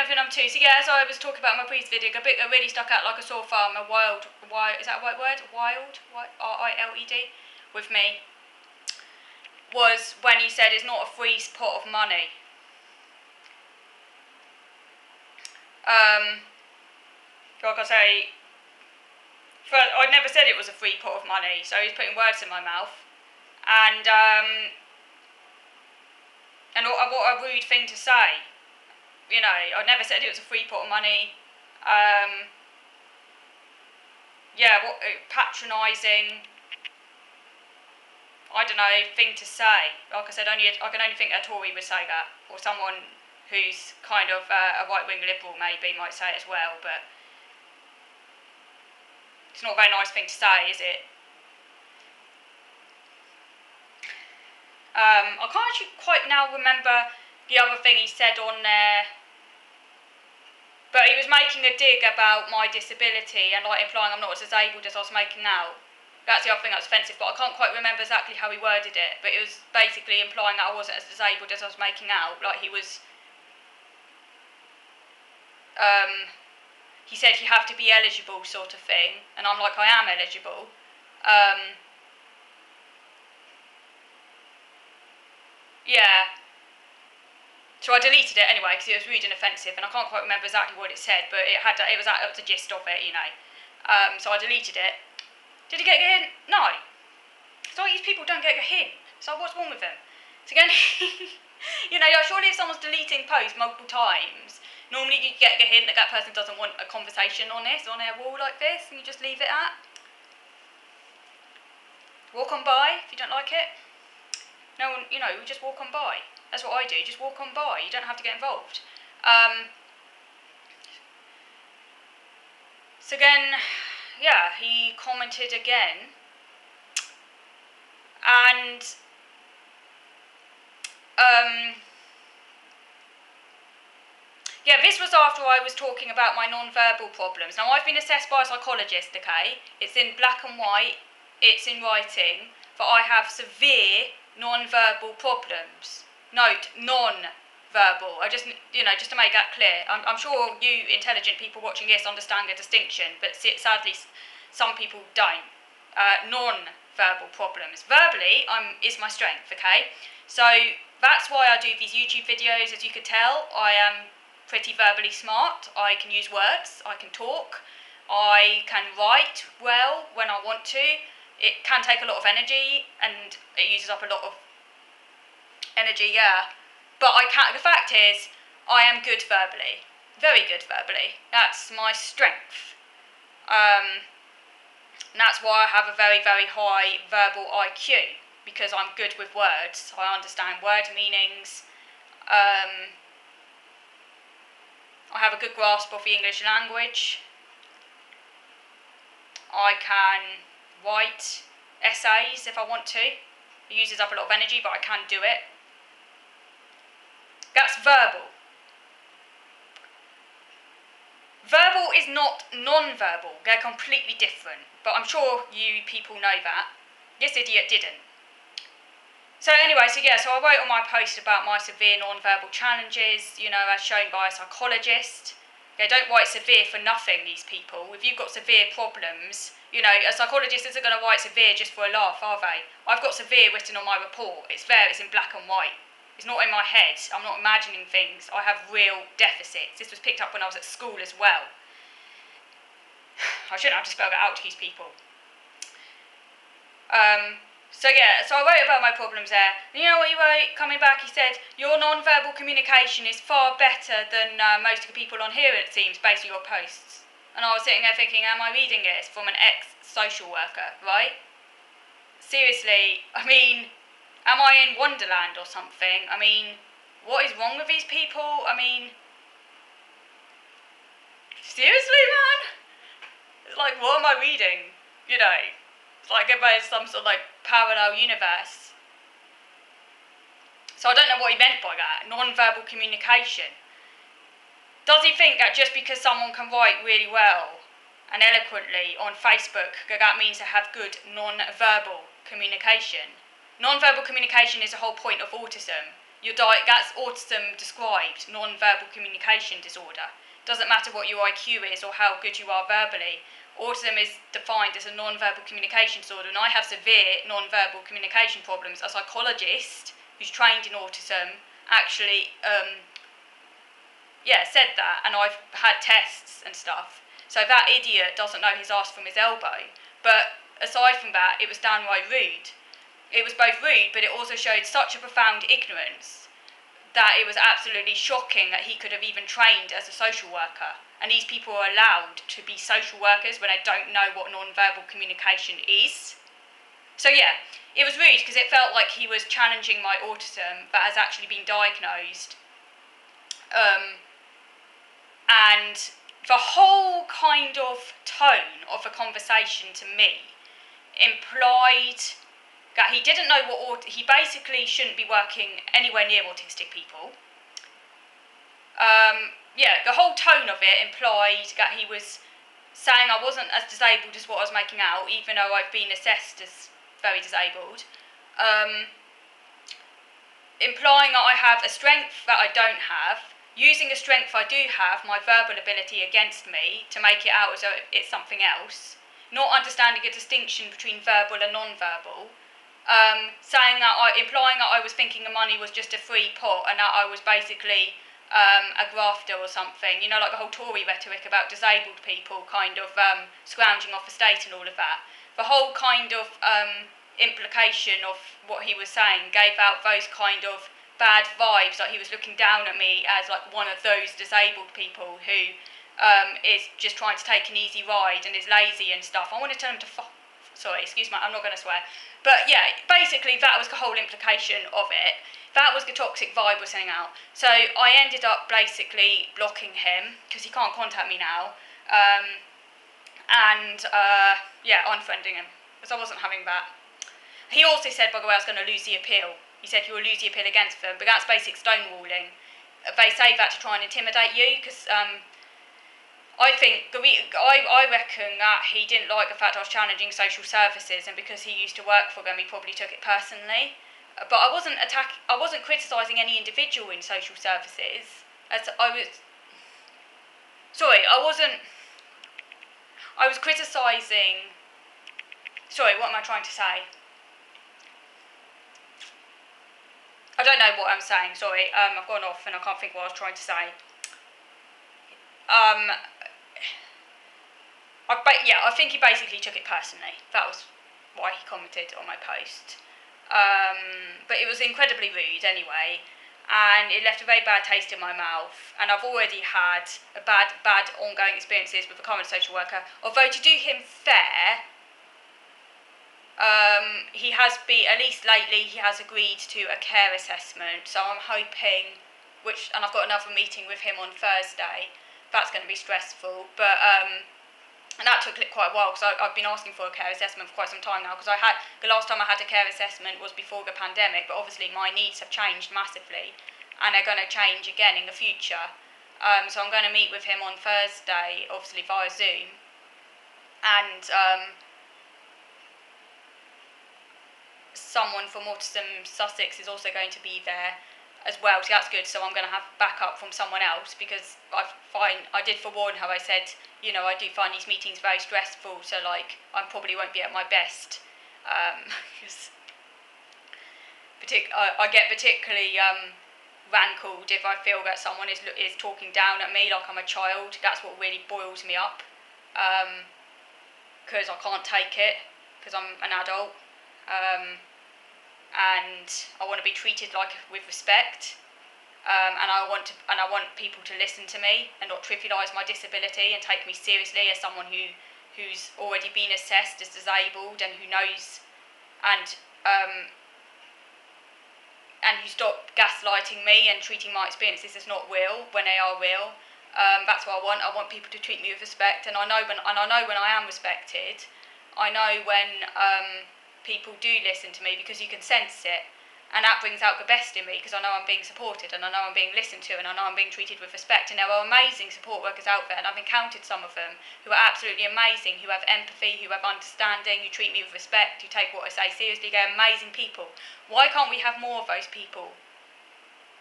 everything number 2. So yeah, as I was talking about in my previous video, a bit that really stuck out like a sore thumb, is that a right word? R-I-L-E-D, with me, was when he said it's not a free pot of money. Like I say, I never said it was a free pot of money, so he's putting words in my mouth. And what a rude thing to say. You know, I never said it was a free pot of money. What patronising, I don't know, thing to say. Like I said, I can only think a Tory would say that, or someone who's kind of a right-wing liberal maybe might say it as well, but it's not a very nice thing to say, is it? I can't actually quite now remember the other thing he said on there, but he was making a dig about my disability and like implying I'm not as disabled as I was making out. That's the other thing that was offensive, but I can't quite remember exactly how he worded it, but it was basically implying that I wasn't as disabled as I was making out, like he was, he said you have to be eligible sort of thing, and I'm like, I am eligible. So I deleted it anyway because it was rude and offensive, and I can't quite remember exactly what it said, but it was the gist of it, you know. So I deleted it. Did he get a hint? No. It's like these people don't get a hint. So what's wrong with them? So again, you know, surely if someone's deleting posts multiple times, normally you get a hint that that person doesn't want a conversation on their wall like this, and you just leave it at. Walk on by if you don't like it. No one, you know, just walk on by. That's what I do, just walk on by. You don't have to get involved. So again, yeah, he commented again. And this was after I was talking about my non-verbal problems. Now, I've been assessed by a psychologist, okay? It's in black and white, it's in writing, that I have severe non-verbal problems. Note, non-verbal. Just to make that clear. I'm sure you intelligent people watching this understand the distinction, but sadly, some people don't. Non-verbal problems. Verbally, is my strength, okay? So that's why I do these YouTube videos. As you could tell, I am pretty verbally smart. I can use words, I can talk, I can write well when I want to. It can take a lot of energy, and it uses up a lot of energy, yeah. But the fact is, I am good verbally. Very good verbally. That's my strength. And that's why I have a very, very high verbal IQ, because I'm good with words. I understand word meanings. I have a good grasp of the English language. I can write essays if I want to. It uses up a lot of energy, but I can do it. That's verbal. Verbal is not non-verbal. They're completely different. But I'm sure you people know that. This idiot didn't. So anyway, so I wrote on my post about my severe non-verbal challenges, you know, as shown by a psychologist. They don't write severe for nothing, these people. If you've got severe problems, you know, a psychologist isn't going to write severe just for a laugh, are they? I've got severe written on my report. It's in black and white. It's not in my head. I'm not imagining things. I have real deficits. This was picked up when I was at school as well. I shouldn't have to spell that out to these people. So I wrote about my problems there. And you know what he wrote? Coming back, he said, your non-verbal communication is far better than most of the people on here, it seems, based on your posts. And I was sitting there thinking, am I reading this from an ex-social worker, right? Seriously, I mean, am I in Wonderland or something? I mean, what is wrong with these people? I mean, seriously, man? It's like, what am I reading? You know? It's like everybody's some sort of like parallel universe. So I don't know what he meant by that. Non-verbal communication. Does he think that just because someone can write really well and eloquently on Facebook, that means they have good non-verbal communication? Non-verbal communication is the whole point of autism. that's autism described, non-verbal communication disorder. Doesn't matter what your IQ is or how good you are verbally. Autism is defined as a non-verbal communication disorder, and I have severe non-verbal communication problems. A psychologist who's trained in autism actually said that, and I've had tests and stuff. So that idiot doesn't know his arse from his elbow. But aside from that, it was downright rude. It was both rude, but it also showed such a profound ignorance that it was absolutely shocking that he could have even trained as a social worker. And these people are allowed to be social workers when they don't know what non-verbal communication is. So yeah, it was rude because it felt like he was challenging my autism that has actually been diagnosed. And the whole kind of tone of the conversation to me implied that he didn't know he basically shouldn't be working anywhere near autistic people. The whole tone of it implied that he was saying I wasn't as disabled as what I was making out, even though I've been assessed as very disabled. Implying that I have a strength that I don't have, using a strength I do have, my verbal ability, against me to make it out as though it's something else, not understanding a distinction between verbal and non-verbal, implying that I was thinking the money was just a free pot and that I was basically a grafter or something, like the whole Tory rhetoric about disabled people kind of scrounging off the state and all of that. The whole kind of implication of what he was saying gave out those kind of bad vibes, like he was looking down at me as like one of those disabled people who is just trying to take an easy ride and is lazy and stuff. I want to tell him to sorry, excuse me, I'm not going to swear. But yeah, basically that was the whole implication of it. That was the toxic vibe we're sending out. So I ended up basically blocking him because he can't contact me now. Unfriending him because I wasn't having that. He also said, by the way, I was going to lose the appeal. He said you will lose the appeal against them, but that's basic stonewalling. They say that to try and intimidate you because I reckon that he didn't like the fact I was challenging social services, and because he used to work for them, he probably took it personally. But I wasn't criticising any individual in social services. I was criticising. Sorry, what am I trying to say? I don't know what I'm saying. Sorry, I've gone off and I can't think what I was trying to say. I think he basically took it personally. That was why he commented on my post. But it was incredibly rude anyway, and it left a very bad taste in my mouth. And I've already had a bad ongoing experiences with the current social worker. Although, to do him fair, he has been, at least lately, he has agreed to a care assessment. So I'm hoping, and I've got another meeting with him on Thursday. That's going to be stressful, but and that took quite a while because I've been asking for a care assessment for quite some time now, because the last time I had a care assessment was before the pandemic, but obviously my needs have changed massively and they're going to change again in the future. So I'm going to meet with him on Thursday, obviously via Zoom, and someone from Autism Sussex is also going to be there as well, so that's good. So I'm going to have backup from someone else, because I did forewarn her. I said, I do find these meetings very stressful, so like I probably won't be at my best, because I get particularly rankled if I feel that someone is talking down at me like I'm a child. That's what really boils me up, because I can't take it, because I'm an adult. And I want to be treated with respect, and I want people to listen to me and not trivialise my disability and take me seriously as someone who's already been assessed as disabled and who knows, and who stop gaslighting me and treating my experiences as not real when they are real. That's what I want. I want people to treat me with respect, and I know when I am respected. I know when people do listen to me, because you can sense it, and that brings out the best in me, because I know I'm being supported, and I know I'm being listened to, and I know I'm being treated with respect. And there are amazing support workers out there, and I've encountered some of them who are absolutely amazing, who have empathy, who have understanding, who treat me with respect, who take what I say seriously. They're amazing people. Why can't we have more of those people?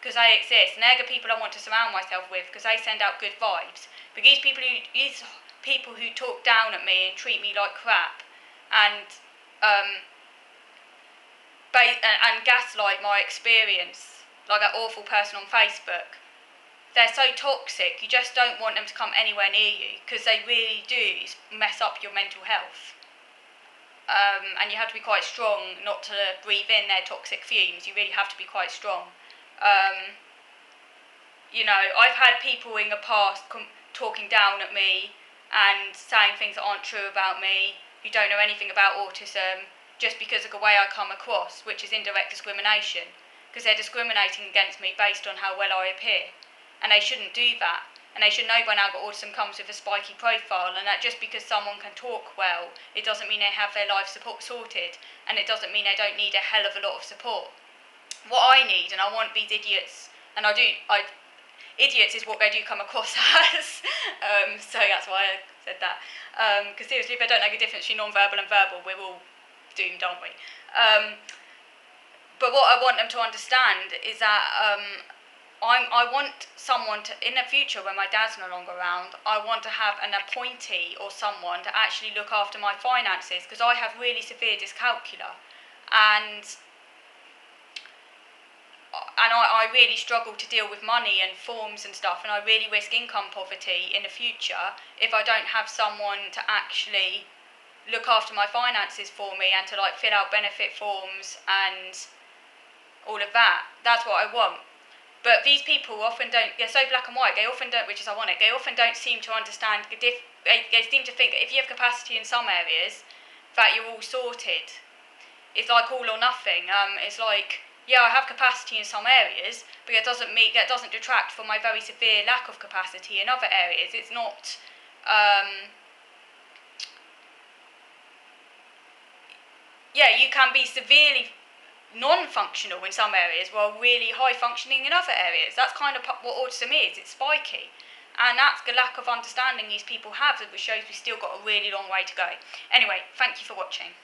because they exist, and they're the people I want to surround myself with because they send out good vibes. But these people who talk down at me and treat me like crap, and and gaslight my experience, like that awful person on Facebook, they're so toxic. You just don't want them to come anywhere near you because they really do mess up your mental health. And you have to be quite strong not to breathe in their toxic fumes. You really have to be quite strong. I've had people in the past talking down at me and saying things that aren't true about me, who don't know anything about autism, just because of the way I come across, which is indirect discrimination, because they're discriminating against me based on how well I appear. And they shouldn't do that. And they should know by now that autism comes with a spiky profile, and that just because someone can talk well, it doesn't mean they have their life sorted, and it doesn't mean they don't need a hell of a lot of support. What I need, and I want these idiots, and idiots is what they do come across as, so that's why I said that. Because seriously, if they don't know the difference between non-verbal and verbal, we're all doomed, aren't we? But what I want them to understand is that I want someone to, in the future when my dad's no longer around, I want to have an appointee or someone to actually look after my finances, because I have really severe dyscalculia, and I really struggle to deal with money and forms and stuff, and I really risk income poverty in the future if I don't have someone to actually look after my finances for me and to fill out benefit forms and all of that. That's what I want. But these people often don't, they're so black and white, they often don't, which is ironic, they often don't seem to understand, they seem to think that if you have capacity in some areas, that you're all sorted. It's like all or nothing. It's like, yeah, I have capacity in some areas, but that doesn't detract from my very severe lack of capacity in other areas. It's not, you can be severely non-functional in some areas while really high functioning in other areas. That's kind of what autism is. It's spiky, and that's the lack of understanding these people have, which shows we've still got a really long way to go. Anyway, thank you for watching.